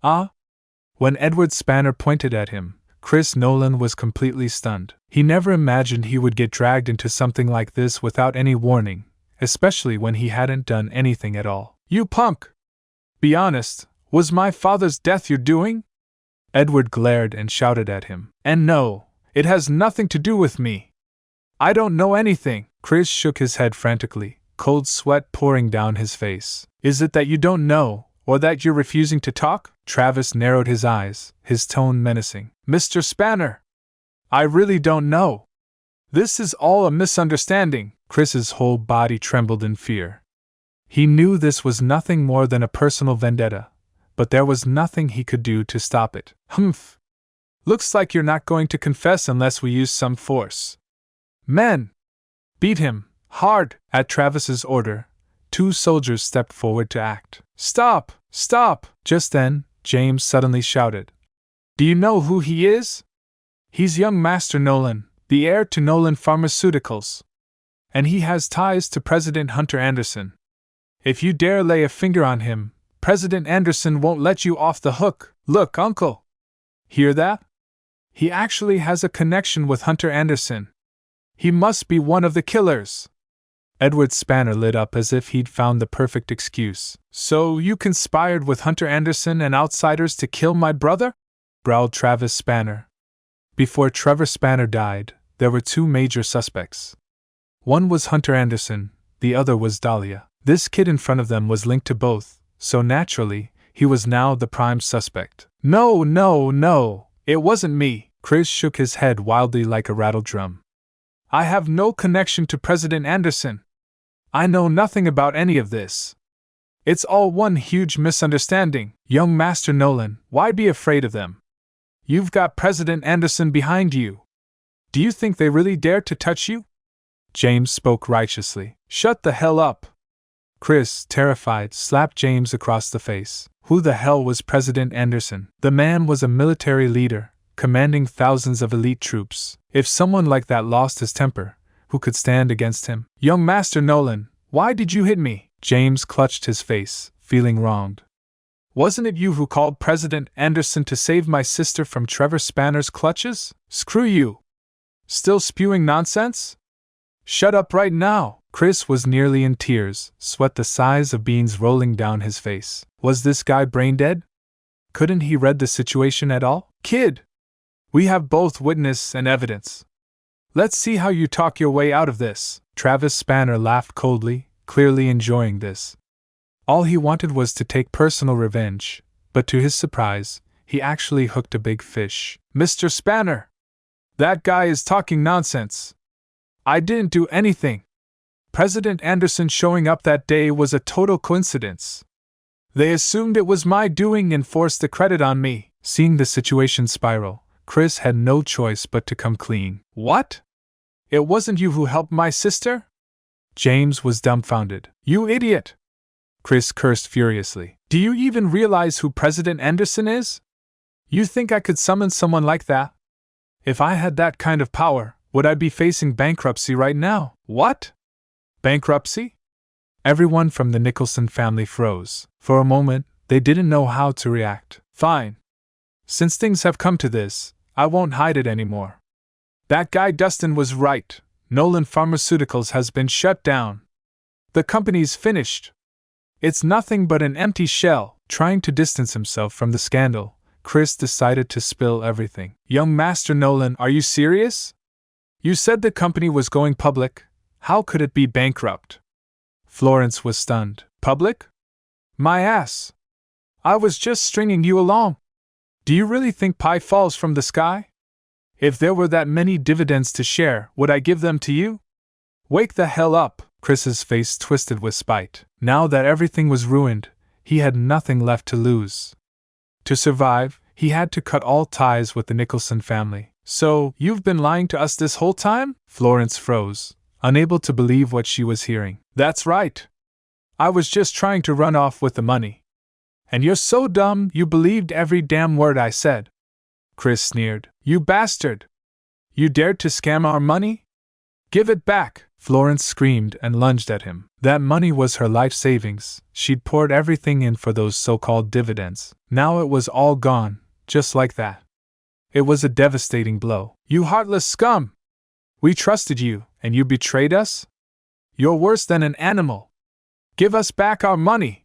Ah? When Edward Spanner pointed at him, Chris Nolan was completely stunned. He never imagined he would get dragged into something like this without any warning, especially when he hadn't done anything at all. You punk! Be honest, was my father's death your doing? Edward glared and shouted at him. And no, it has nothing to do with me. I don't know anything. Chris shook his head frantically, cold sweat pouring down his face. Is it that you don't know, or that you're refusing to talk? Travis narrowed his eyes, his tone menacing. Mr. Spanner! I really don't know. This is all a misunderstanding. Chris's whole body trembled in fear. He knew this was nothing more than a personal vendetta, but there was nothing he could do to stop it. Humph! Looks like you're not going to confess unless we use some force. Men! Beat him, hard! At Travis's order, 2 soldiers stepped forward to act. Stop! Stop! Just then, James suddenly shouted. Do you know who he is? He's young Master Nolan, the heir to Nolan Pharmaceuticals. And he has ties to President Hunter Anderson. If you dare lay a finger on him, President Anderson won't let you off the hook. Look, Uncle! Hear that? He actually has a connection with Hunter Anderson. He must be one of the killers. Edward Spanner lit up as if he'd found the perfect excuse. So you conspired with Hunter Anderson and outsiders to kill my brother? Growled Travis Spanner. Before Trevor Spanner died, there were 2 major suspects. One was Hunter Anderson, the other was Dahlia. This kid in front of them was linked to both, so naturally, he was now the prime suspect. No, no, no, it wasn't me. Chris shook his head wildly like a rattled drum. I have no connection to President Anderson. I know nothing about any of this. It's all one huge misunderstanding. Young Master Nolan, why be afraid of them? You've got President Anderson behind you. Do you think they really dare to touch you? James spoke righteously. Shut the hell up. Chris, terrified, slapped James across the face. Who the hell was President Anderson? The man was a military leader, commanding thousands of elite troops. If someone like that lost his temper, who could stand against him? Young Master Nolan, why did you hit me? James clutched his face, feeling wronged. Wasn't it you who called President Anderson to save my sister from Trevor Spanner's clutches? Screw you! Still spewing nonsense? Shut up right now! Chris was nearly in tears, sweat the size of beans rolling down his face. Was this guy brain dead? Couldn't he read the situation at all? Kid! We have both witness and evidence. Let's see how you talk your way out of this. Travis Spanner laughed coldly, clearly enjoying this. All he wanted was to take personal revenge, but to his surprise, he actually hooked a big fish. Mr. Spanner! That guy is talking nonsense. I didn't do anything. President Anderson showing up that day was a total coincidence. They assumed it was my doing and forced the credit on me. Seeing the situation spiral, Chris had no choice but to come clean. What? It wasn't you who helped my sister? James was dumbfounded. You idiot! Chris cursed furiously. Do you even realize who President Anderson is? You think I could summon someone like that? If I had that kind of power, would I be facing bankruptcy right now? What? Bankruptcy? Everyone from the Nicholson family froze. For a moment, they didn't know how to react. Fine. Since things have come to this, I won't hide it anymore. That guy Dustin was right. Nolan Pharmaceuticals has been shut down. The company's finished. It's nothing but an empty shell. Trying to distance himself from the scandal, Chris decided to spill everything. Young Master Nolan, are you serious? You said the company was going public. How could it be bankrupt? Florence was stunned. Public? My ass! I was just stringing you along. Do you really think pie falls from the sky? If there were that many dividends to share, would I give them to you? Wake the hell up! Chris's face twisted with spite. Now that everything was ruined, he had nothing left to lose. To survive, he had to cut all ties with the Nicholson family. So, you've been lying to us this whole time? Florence froze, unable to believe what she was hearing. That's right. I was just trying to run off with the money. And you're so dumb you believed every damn word I said. Chris sneered. You bastard! You dared to scam our money? Give it back! Florence screamed and lunged at him. That money was her life savings. She'd poured everything in for those so-called dividends. Now it was all gone, just like that. It was a devastating blow. "You heartless scum! We trusted you, and you betrayed us? You're worse than an animal! Give us back our money!"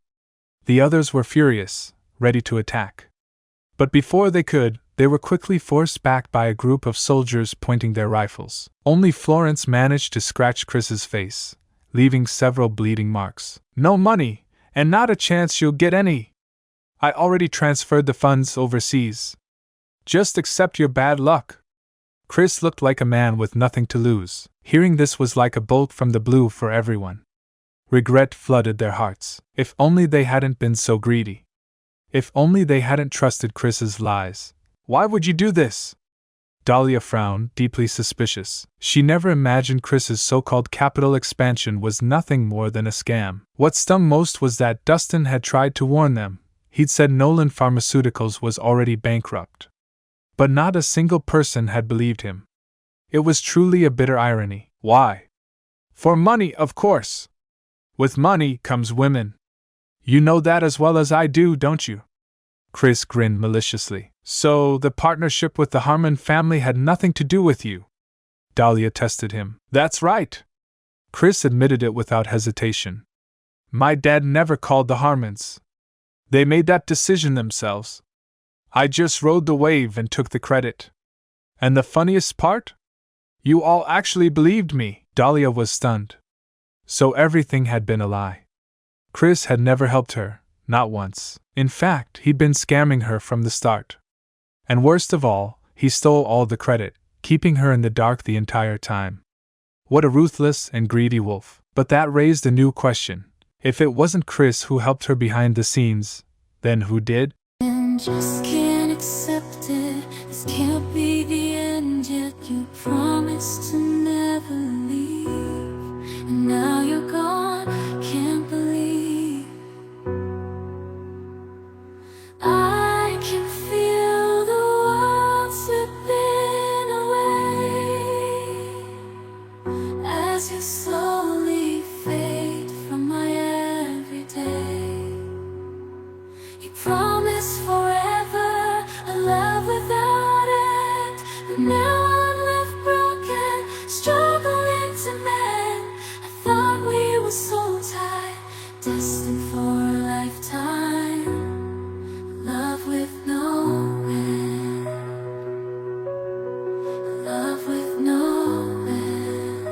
The others were furious, ready to attack. But before they could, they were quickly forced back by a group of soldiers pointing their rifles. Only Florence managed to scratch Chris's face, leaving several bleeding marks. "No money, and not a chance you'll get any. I already transferred the funds overseas. Just accept your bad luck." Chris looked like a man with nothing to lose. Hearing this was like a bolt from the blue for everyone. Regret flooded their hearts. If only they hadn't been so greedy. If only they hadn't trusted Chris's lies. "Why would you do this?" Dahlia frowned, deeply suspicious. She never imagined Chris's so-called capital expansion was nothing more than a scam. What stung most was that Dustin had tried to warn them. He'd said Nolan Pharmaceuticals was already bankrupt. But not a single person had believed him. It was truly a bitter irony. Why? For money, of course. With money comes women. You know that as well as I do, don't you? Chris grinned maliciously. "So, the partnership with the Harmon family had nothing to do with you?" Dahlia tested him. "That's right." Chris admitted it without hesitation. "My dad never called the Harmons. They made that decision themselves. I just rode the wave and took the credit. And the funniest part? You all actually believed me." Dahlia was stunned. So everything had been a lie. Chris had never helped her, not once. In fact, he'd been scamming her from the start. And worst of all, he stole all the credit, keeping her in the dark the entire time. What a ruthless and greedy wolf. But that raised a new question. If it wasn't Chris who helped her behind the scenes, then who did? And just can't accept it. This can't be the end yet. You promised to never leave, and now you're gone. Can't believe I can feel the world slipping away as you slowly fade from my everyday. You promised forever a love without end, but now I'm left broken, struggling to mend. I thought we were so tied, destined for a lifetime, love with no end, love with no end.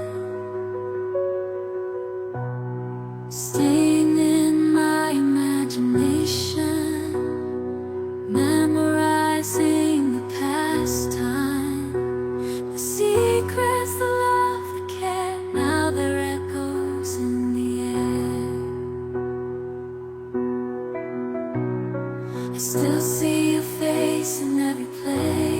Staying in my imagination, memorizing the past time, the secrets, the love, the care. Now they're echoes in the air. I still see your face in every place.